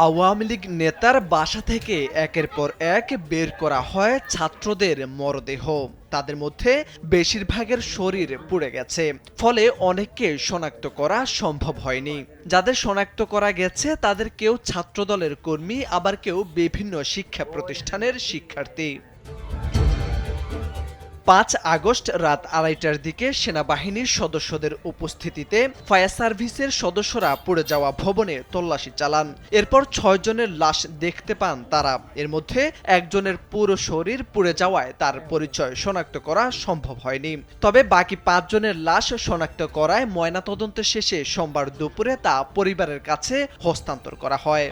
আওয়ামী লীগ নেতার বাসা থেকে একের পর এক বের করা হয় ছাত্রদের মরদেহ। তাদের মধ্যে বেশিরভাগের শরীর পুড়ে গেছে, ফলে অনেককে শনাক্ত করা সম্ভব হয়নি। যাদের শনাক্ত করা গেছে তাদের কেউ ছাত্রদলের কর্মী, আবার কেউ বিভিন্ন শিক্ষা প্রতিষ্ঠানের শিক্ষার্থী। ৫ আগস্ট রাত ২:৩০টার দিকে সেনাবাহিনীর সদস্যদের উপস্থিতিতে ফায়ার সার্ভিসের সদস্যরা পুড়ে যাওয়া ভবনে তল্লাশি চালান। এরপর ৬ জনের লাশ দেখতে পান তারা। এর মধ্যে একজনের পুরো শরীর পুড়ে যাওয়ায় তার পরিচয় শনাক্ত করা সম্ভব হয়নি। তবে বাকি ৫ জনের লাশ শনাক্ত করায় ময়নাতদন্ত শেষে সোমবার দুপুরে তা পরিবারের কাছে হস্তান্তর করা হয়।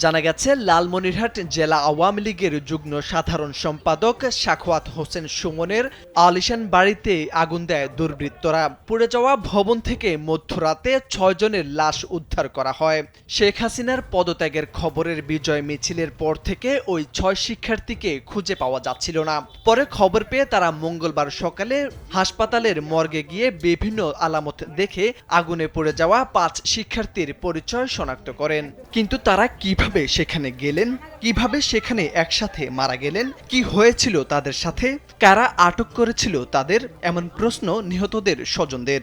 জানা গেছে, লালমনিরহাট জেলা আওয়ামী লীগের যুগ্ম সাধারণ সম্পাদক সাখাওয়াত হোসেন সুমনের আলিশান বাড়িতে আগুন দেয় দুর্বৃত্তরা। পুড়ে যাওয়া ভবন থেকে মধ্যরাতে ৬ জনের লাশ উদ্ধার করা হয়। শেখ হাসিনার পদত্যাগের খবরের বিজয় মিছিলের পর থেকে ওই ৬ শিক্ষার্থীকে খুঁজে পাওয়া যাচ্ছিল না। পরে খবর পেয়ে তারা মঙ্গলবার সকালে হাসপাতালের মর্গে গিয়ে বিভিন্ন আলামত দেখে আগুনে পুড়ে যাওয়া ৫ শিক্ষার্থীর পরিচয় শনাক্ত করেন। কিন্তু তারা কিভাবে সেখানে গেলেন, কিভাবে সেখানে একসাথে মারা গেলেন, কি হয়েছিল তাদের সাথে, কারা আটক করেছিল তাদের, এমন প্রশ্ন নিহতদের স্বজনদের।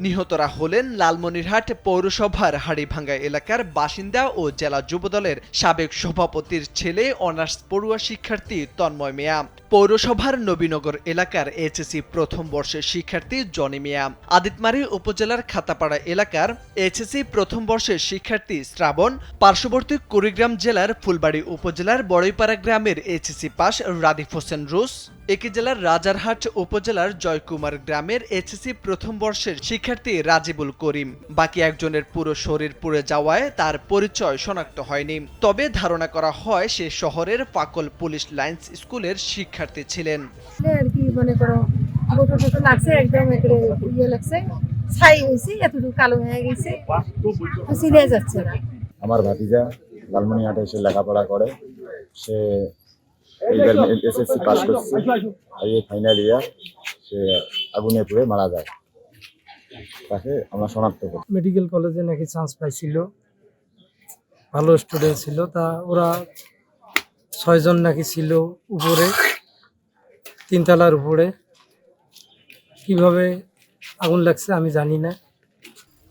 নিহতরা হলেন লালমনিরহাট পৌরসভার হাড়িভাঙ্গা এলাকার বাসিন্দা ও জেলা যুবদলের সাবেক সভাপতির ছেলে অনার্স পড়ুয়া শিক্ষার্থী তন্ময় মিয়া, পৌরসভার নবীনগর এলাকার এইচএসসি প্রথম বর্ষের শিক্ষার্থী জনি মিয়া, আদিতমারী উপজেলার খাতাপাড়া এলাকার এইচএসসি প্রথম বর্ষের শিক্ষার্থী শ্রাবণ, পার্শ্ববর্তী কুড়িগ্রাম জেলার ফুলবাড়ী উপজেলার বড়ইপাড়া গ্রামের এইচএসসি পাস রাদিফ হোসেন রুশ, একই জেলার রাজারহাট উপজেলার জয়কুমার গ্রামের এইচএসসি প্রথম বর্ষের শিক্ষার্থী রাজিবুল করিম। বাকি একজনের পুরো শরীর পুড়ে যাওয়ায় তার পরিচয় শনাক্ত হয়নি। তবে ধারণা করা হয় সে শহরের ফাকল পুলিশ লাইন্স স্কুলের শিক্ষার্থী ছিলেন। আমার ভাতিজা লালমনিরহাটে এসে লেখাপড়া করে, সে এসএসসি পাস করছে, এই ফাইনাল ইয়ার, সে আগুনে পুড়ে মারা যায়। তাকে আমরা শনাক্ত করি। মেডিকেল কলেজে নাকি চান্স পাইছিল, ভালো স্টুডেন্ট ছিল। তা ওরা ৬ জন নাকি ছিল উপরে, ৩ তলার উপরে। কিভাবে আগুন লাগছে আমি জানি না।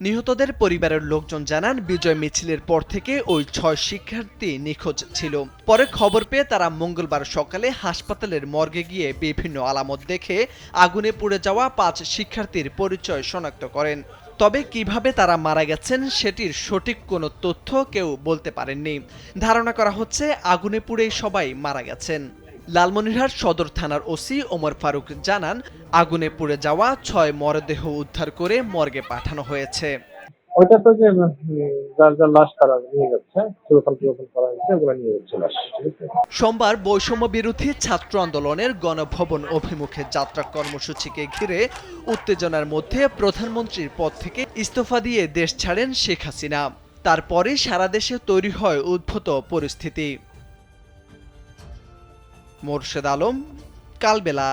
নিহতদের পরিবারের লোকজন জানান, বিজয় মিছিলের পর থেকে ওই ৬ শিক্ষার্থী নিখোঁজ ছিল। পরে খবর পেয়ে তারা মঙ্গলবার সকালে হাসপাতালের মর্গে গিয়ে বিভিন্ন আলামত দেখে আগুনে পুড়ে যাওয়া ৫ শিক্ষার্থীর পরিচয় শনাক্ত করেন। তবে কিভাবে তারা মারা গেছেন সেটির সঠিক কোনো তথ্য কেউ বলতে পারেননি। ধারণা করা হচ্ছে আগুনে পুড়েই সবাই মারা গেছেন। লালমনিরহাট সদর থানার ওসি ওমর ফারুক জানান, আগুনে পুড়ে যাওয়া ৬ মরদেহ উদ্ধার করে মর্গে পাঠানো হয়েছে। ওইটা তো যে যার যার লাশ তারা নিয়ে যাচ্ছে, করা হয়েছে, ওগুলো নিয়ে যাচ্ছে লাশ। সোমবার বৈষম্য বিরোধী ছাত্র আন্দোলনের গণভবন অভিমুখে যাত্রা কর্মসূচিকে ঘিরে উত্তেজনার মধ্যে প্রধানমন্ত্রীর পদ থেকে ইস্তফা দিয়ে দেশ ছাড়েন শেখ হাসিনা। তারপরে সারা দেশে তৈরি হয় উদ্ভূত পরিস্থিতি। মোরশেদ আলম, কালবেলা।